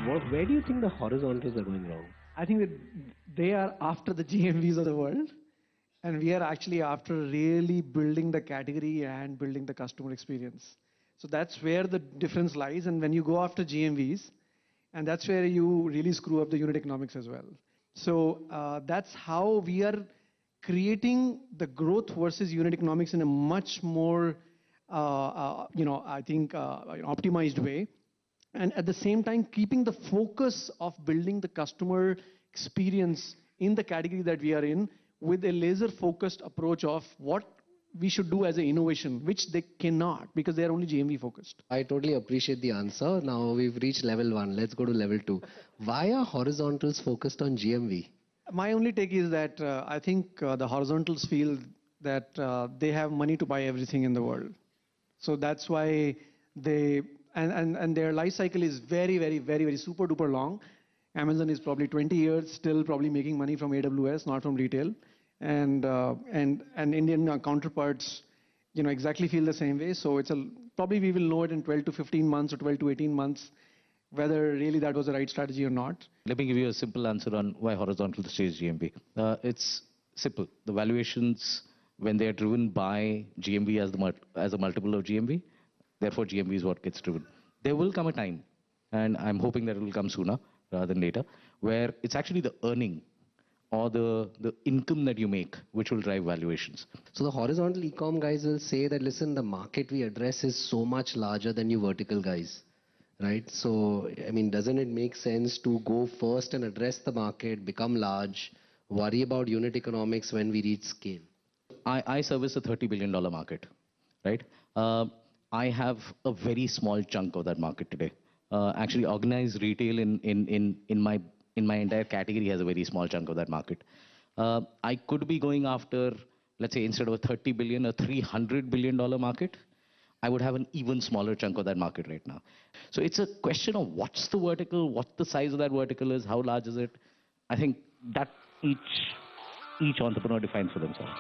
Where do you think the horizontals are going wrong? I think that they are after the GMVs of the world, and we are actually after really building the category and building the customer experience. So that's where the difference lies. And when you go after GMVs, and that's where you really screw up the unit economics as well. So that's how we are creating the growth versus unit economics in a much more, I think, optimized way, and at the same time keeping the focus of building the customer experience in the category that we are in with a laser focused approach of what we should do as an innovation, which they cannot because they are only GMV focused. I totally appreciate the answer. Now we've reached level 1. Let's go to level 2. Why are horizontals focused on GMV? My only take is that I think the horizontals feel that they have money to buy everything in the world. So that's why they, and their life cycle is very super duper long. Amazon is probably 20 years still probably making money from AWS, not from retail. And Indian counterparts, exactly feel the same way. So probably we will know it in 12 to 15 months or 12 to 18 months whether really that was the right strategy or not. Let me give you a simple answer on why horizontal stays GMV. It's simple. The valuations, when they are driven by GMV as a multiple of GMV, therefore GMV is what gets driven. There will come a time, and I'm hoping that it will come sooner rather than later, where it's actually the earning or the income that you make which will drive valuations. So the horizontal e-com guys will say that, listen, the market we address is so much larger than you vertical guys. Right? So, I mean, doesn't it make sense to go first and address the market, become large, worry about unit economics when we reach scale? I service a $30 billion market, right? I have a very small chunk of that market today. Actually, organized retail in my entire category has a very small chunk of that market. I could be going after, let's say, instead of a 30 billion, a $300 billion market. I would have an even smaller chunk of that market right now. So it's a question of what's the vertical, what the size of that vertical is, how large is it. I think that each entrepreneur defines for themselves.